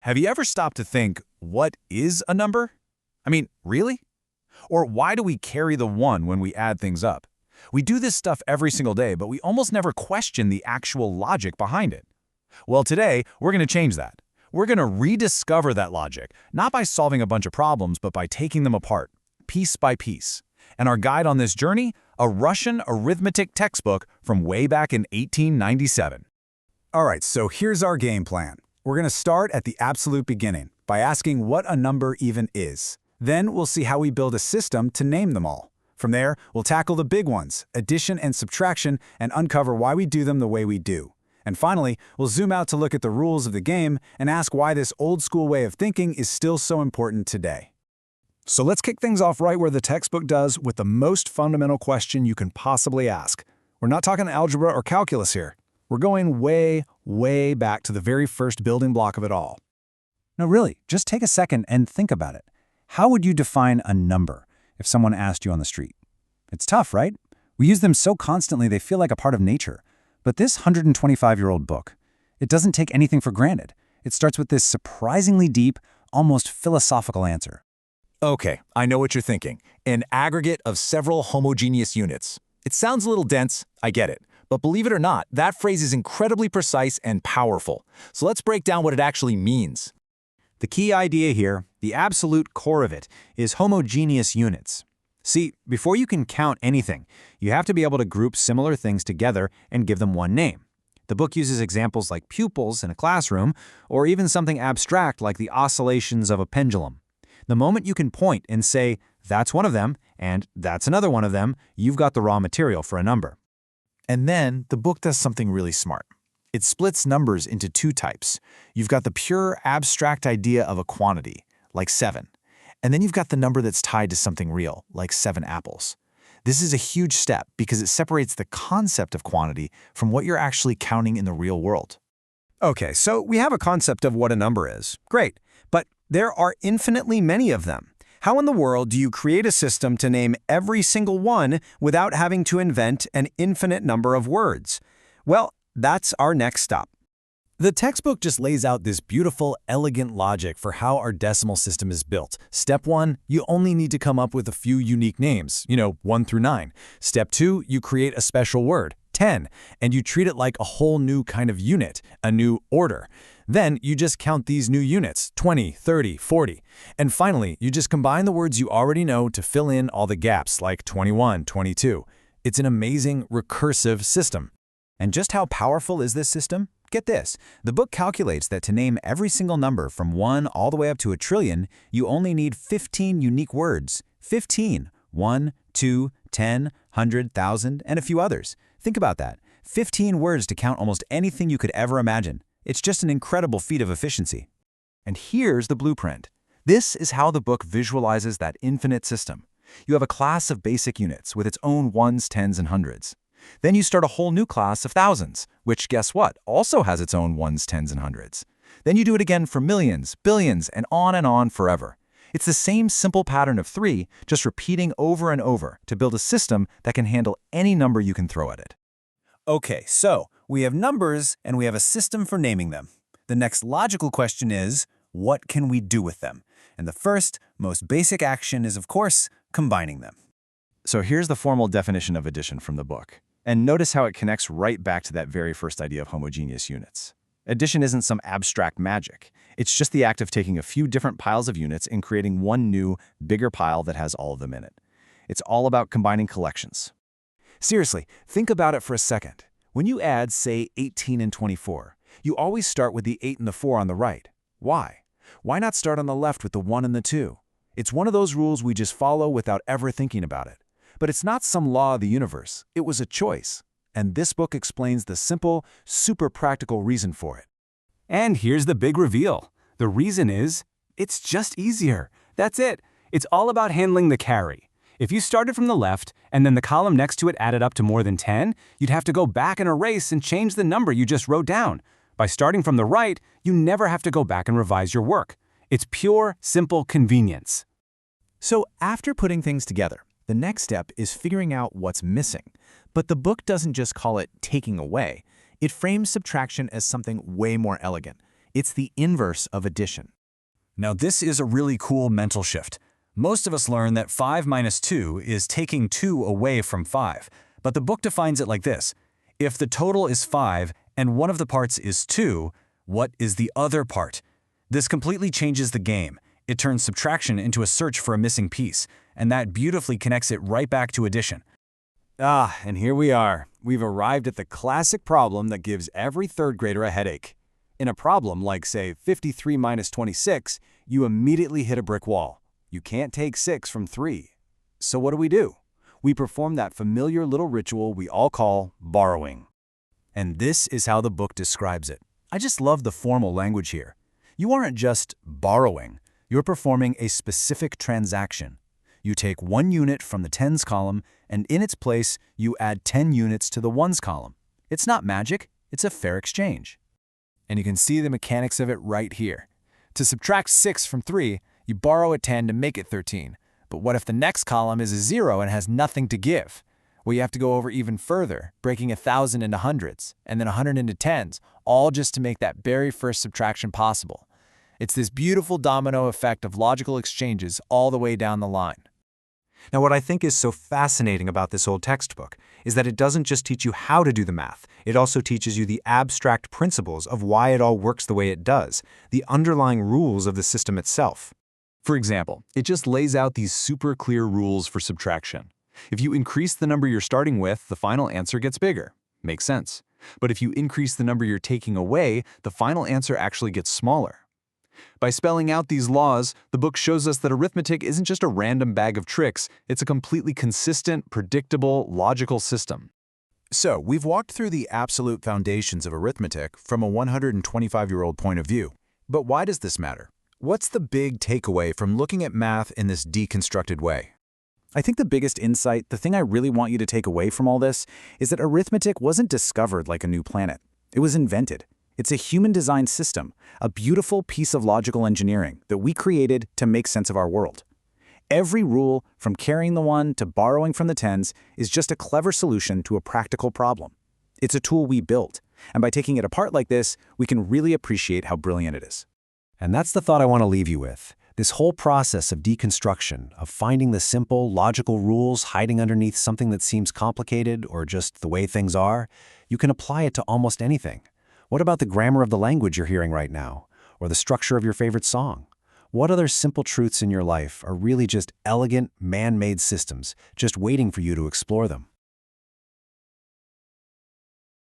Have you ever stopped to think, what is a number? I mean, really? Or why do we carry the 1 when we add things up? We do this stuff every single day, but we almost never question the actual logic behind it. Well, today, we're going to change that. We're going to rediscover that logic, not by solving a bunch of problems, but by taking them apart, piece by piece. And our guide on this journey, a Russian arithmetic textbook from way back in 1897. All right, so here's our game plan. We're going to start at the absolute beginning by asking what a number even is. Then we'll see how we build a system to name them all. From there, we'll tackle the big ones, addition and subtraction, and uncover why we do them the way we do. And finally, we'll zoom out to look at the rules of the game and ask why this old-school way of thinking is still so important today. So let's kick things off right where the textbook does, with the most fundamental question you can possibly ask. We're not talking algebra or calculus here. We're going way, way back to the very first building block of it all. No, really, just take a second and think about it. How would you define a number if someone asked you on the street? It's tough, right? We use them so constantly they feel like a part of nature. But this 125-year-old book, it doesn't take anything for granted. It starts with this surprisingly deep, almost philosophical answer. Okay, I know what you're thinking. An aggregate of several homogeneous units. It sounds a little dense, I get it. But believe it or not, that phrase is incredibly precise and powerful. So let's break down what it actually means. The key idea here, the absolute core of it, is homogeneous units. See, before you can count anything, you have to be able to group similar things together and give them one name. The book uses examples like pupils in a classroom, or even something abstract like the oscillations of a pendulum. The moment you can point and say, that's one of them, and that's another one of them, you've got the raw material for a number. And then the book does something really smart. It splits numbers into two types. You've got the pure abstract idea of a quantity, like 7. And then you've got the number that's tied to something real, like 7 apples. This is a huge step because it separates the concept of quantity from what you're actually counting in the real world. Okay, so we have a concept of what a number is. Great, but there are infinitely many of them. How in the world do you create a system to name every single one without having to invent an infinite number of words? Well, that's our next stop. The textbook just lays out this beautiful, elegant logic for how our decimal system is built. Step 1, you only need to come up with a few unique names, 1 through 9. Step 2, you create a special word, 10, and you treat it like a whole new kind of unit, a new order. Then you just count these new units, 20, 30, 40. And finally, you just combine the words you already know to fill in all the gaps, like 21, 22. It's an amazing, recursive system. And just how powerful is this system? Get this. The book calculates that to name every single number from 1 all the way up to a trillion, you only need 15 unique words. 15. 1, 2, 10, 100, 1,000, and a few others. Think about that. 15 words to count almost anything you could ever imagine. It's just an incredible feat of efficiency. And here's the blueprint. This is how the book visualizes that infinite system. You have a class of basic units with its own ones, tens, and hundreds. Then you start a whole new class of thousands, which, guess what, also has its own ones, tens, and hundreds. Then you do it again for millions, billions, and on forever. It's the same simple pattern of 3, just repeating over and over to build a system that can handle any number you can throw at it. Okay, so we have numbers and we have a system for naming them. The next logical question is, what can we do with them? And the first, most basic action is, of course, combining them. So here's the formal definition of addition from the book. And notice how it connects right back to that very first idea of homogeneous units. Addition isn't some abstract magic. It's just the act of taking a few different piles of units and creating one new, bigger pile that has all of them in it. It's all about combining collections. Seriously, think about it for a second. When you add, say, 18 and 24, you always start with the 8 and the 4 on the right. Why? Why not start on the left with the 1 and the 2? It's one of those rules we just follow without ever thinking about it. But it's not some law of the universe. It was a choice. And this book explains the simple, super practical reason for it. And here's the big reveal. The reason is, it's just easier. That's it. It's all about handling the carry. If you started from the left, and then the column next to it added up to more than 10, you'd have to go back and erase and change the number you just wrote down. By starting from the right, you never have to go back and revise your work. It's pure, simple convenience. So after putting things together, the next step is figuring out what's missing. But the book doesn't just call it taking away. It frames subtraction as something way more elegant. It's the inverse of addition. Now this is a really cool mental shift. Most of us learn that 5 minus 2 is taking 2 away from 5, but the book defines it like this. If the total is 5 and one of the parts is 2, what is the other part? This completely changes the game. It turns subtraction into a search for a missing piece, and that beautifully connects it right back to addition. And here we are. We've arrived at the classic problem that gives every third grader a headache. In a problem like, say, 53 minus 26, you immediately hit a brick wall. You can't take 6 from 3. So what do? We perform that familiar little ritual we all call borrowing. And this is how the book describes it. I just love the formal language here. You aren't just borrowing. You're performing a specific transaction. You take 1 unit from the tens column, and in its place, you add 10 units to the ones column. It's not magic, it's a fair exchange. And you can see the mechanics of it right here. To subtract 6 from 3, you borrow a 10 to make it 13. But what if the next column is a 0 and has nothing to give? Well, you have to go over even further, breaking 1,000 into hundreds, and then 100 into tens, all just to make that very first subtraction possible. It's this beautiful domino effect of logical exchanges all the way down the line. Now, what I think is so fascinating about this old textbook is that it doesn't just teach you how to do the math, it also teaches you the abstract principles of why it all works the way it does, the underlying rules of the system itself. For example, it just lays out these super clear rules for subtraction. If you increase the number you're starting with, the final answer gets bigger. Makes sense. But if you increase the number you're taking away, the final answer actually gets smaller. By spelling out these laws, the book shows us that arithmetic isn't just a random bag of tricks, it's a completely consistent, predictable, logical system. So, we've walked through the absolute foundations of arithmetic from a 125-year-old point of view. But why does this matter? What's the big takeaway from looking at math in this deconstructed way? I think the biggest insight, the thing I really want you to take away from all this, is that arithmetic wasn't discovered like a new planet. It was invented. It's a human-designed system, a beautiful piece of logical engineering that we created to make sense of our world. Every rule, from carrying the 1 to borrowing from the tens, is just a clever solution to a practical problem. It's a tool we built, and by taking it apart like this, we can really appreciate how brilliant it is. And that's the thought I want to leave you with. This whole process of deconstruction, of finding the simple, logical rules hiding underneath something that seems complicated or just the way things are, you can apply it to almost anything. What about the grammar of the language you're hearing right now? Or the structure of your favorite song? What other simple truths in your life are really just elegant, man-made systems, just waiting for you to explore them?